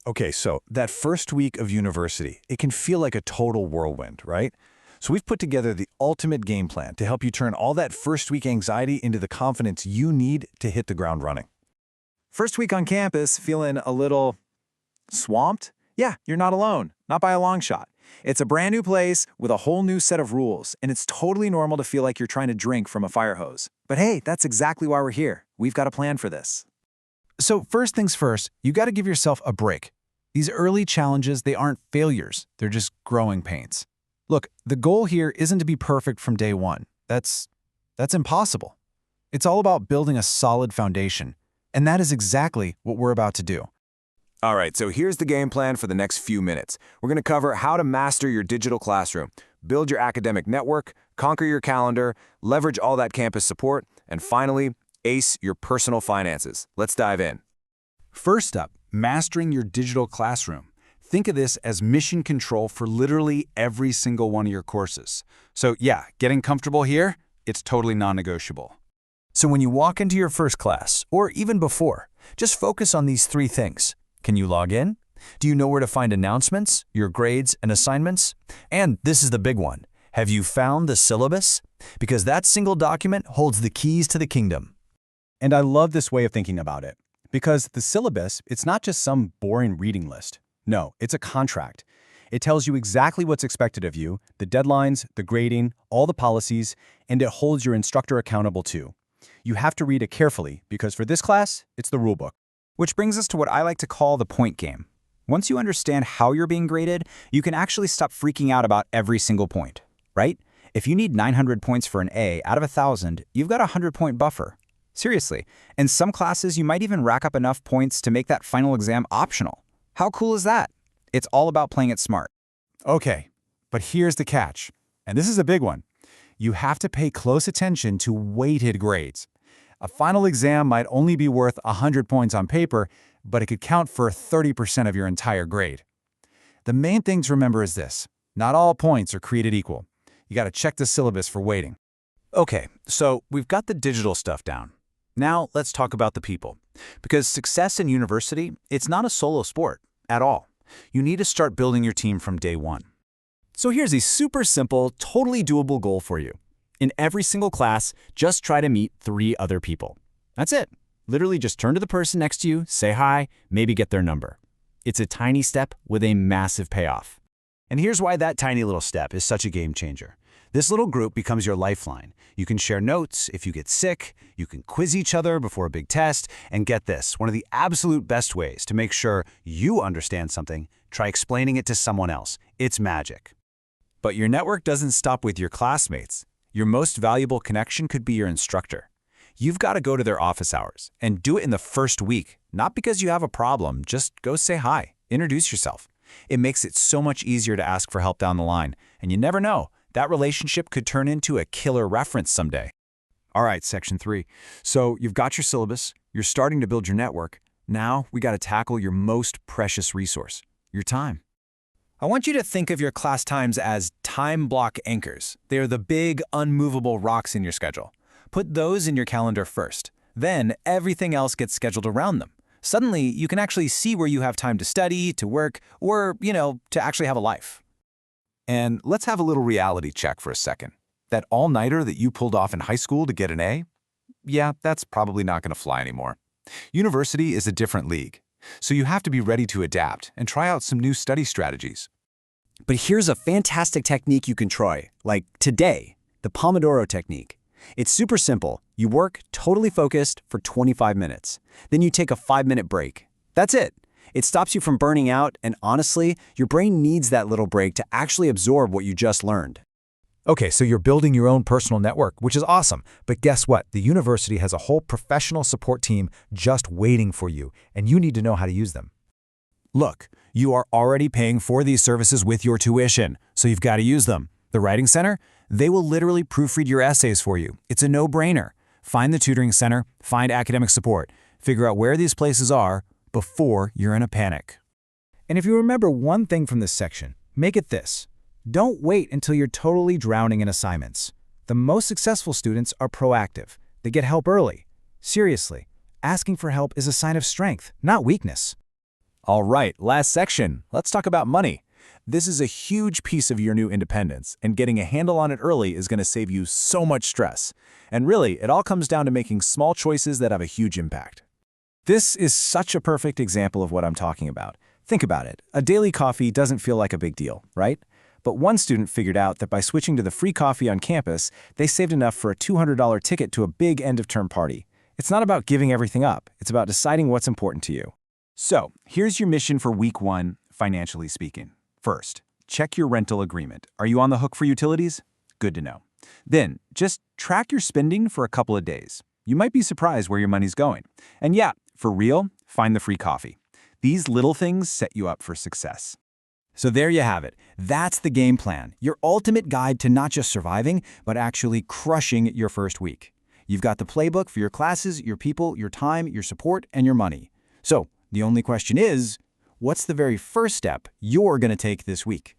Okay, so that first week of university, it can feel like a total whirlwind, right? So we've put together the ultimate game plan to help you turn all that first week anxiety into the confidence you need to hit the ground running. First week on campus, feeling a little swamped? Yeah, you're not alone, not by a long shot. It's a brand new place with a whole new set of rules, and it's totally normal to feel like you're trying to drink from a fire hose. But hey, that's exactly why we're here. We've got a plan for this. So first things first, you got to give yourself a break. These early challenges, they aren't failures, they're just growing pains. Look, the goal here isn't to be perfect from day one. That's impossible. It's all about building a solid foundation, and that is exactly what we're about to do. All right, so here's the game plan for the next few minutes. We're going to cover how to master your digital classroom, build your academic network, conquer your calendar, leverage all that campus support, and finally, ace your personal finances. Let's dive in. First up, mastering your digital classroom. Think of this as mission control for literally every single one of your courses. So yeah, getting comfortable here, it's totally non-negotiable. So when you walk into your first class, or even before, just focus on these three things. Can you log in? Do you know where to find announcements, your grades, and assignments? And this is the big one. Have you found the syllabus? Because that single document holds the keys to the kingdom. And I love this way of thinking about it. Because the syllabus, it's not just some boring reading list. No, it's a contract. It tells you exactly what's expected of you, the deadlines, the grading, all the policies, and it holds your instructor accountable too. You have to read it carefully because for this class, it's the rulebook. Which brings us to what I like to call the point game. Once you understand how you're being graded, you can actually stop freaking out about every single point, right? If you need 900 points for an A out of 1,000, you've got a 100-point buffer. Seriously, in some classes, you might even rack up enough points to make that final exam optional. How cool is that? It's all about playing it smart. Okay, but here's the catch, and this is a big one. You have to pay close attention to weighted grades. A final exam might only be worth 100 points on paper, but it could count for 30% of your entire grade. The main thing to remember is this. Not all points are created equal. You got to check the syllabus for weighting. Okay, so we've got the digital stuff down. Now let's talk about the people. Because success in university, it's not a solo sport at all. You need to start building your team from day one. So here's a super simple, totally doable goal for you. In every single class, just try to meet 3 other people. That's it. Literally just turn to the person next to you, say hi, maybe get their number. It's a tiny step with a massive payoff. And here's why that tiny little step is such a game changer. This little group becomes your lifeline. You can share notes if you get sick, you can quiz each other before a big test, and get this, one of the absolute best ways to make sure you understand something, try explaining it to someone else. It's magic. But your network doesn't stop with your classmates. Your most valuable connection could be your instructor. You've got to go to their office hours and do it in the first week, not because you have a problem, just go say hi, introduce yourself. It makes it so much easier to ask for help down the line, and you never know, that relationship could turn into a killer reference someday. All right, section 3. So you've got your syllabus, you're starting to build your network. Now we got to tackle your most precious resource, your time. I want you to think of your class times as time block anchors. They are the big, unmovable rocks in your schedule. Put those in your calendar first. Then everything else gets scheduled around them. Suddenly, you can actually see where you have time to study, to work, or, to actually have a life. And let's have a little reality check for a second. That all-nighter that you pulled off in high school to get an A? Yeah, that's probably not going to fly anymore. University is a different league. So you have to be ready to adapt and try out some new study strategies. But here's a fantastic technique you can try, like today, the Pomodoro technique. It's super simple. You work totally focused for 25 minutes. Then you take a 5-minute break. That's it. It stops you from burning out, and honestly, your brain needs that little break to actually absorb what you just learned. Okay, so you're building your own personal network, which is awesome. But guess what? The university has a whole professional support team just waiting for you, and you need to know how to use them. Look, you are already paying for these services with your tuition, so you've got to use them. The Writing Center, they will literally proofread your essays for you. It's a no-brainer. Find the tutoring center, find academic support, figure out where these places are before you're in a panic. And if you remember one thing from this section, make it this. Don't wait until you're totally drowning in assignments. The most successful students are proactive. They get help early. Seriously, asking for help is a sign of strength, not weakness. All right, last section. Let's talk about money. This is a huge piece of your new independence, and getting a handle on it early is going to save you so much stress. And really, it all comes down to making small choices that have a huge impact. This is such a perfect example of what I'm talking about. Think about it. A daily coffee doesn't feel like a big deal, right? But one student figured out that by switching to the free coffee on campus, they saved enough for a $200 ticket to a big end-of-term party. It's not about giving everything up. It's about deciding what's important to you. So, here's your mission for week 1, financially speaking. First, check your rental agreement. Are you on the hook for utilities? Good to know. Then, just track your spending for a couple of days. You might be surprised where your money's going. And yeah, for real, find the free coffee. These little things set you up for success. So there you have it. That's the game plan, your ultimate guide to not just surviving, but actually crushing your first week. You've got the playbook for your classes, your people, your time, your support, and your money. So the only question is, what's the very first step you're going to take this week?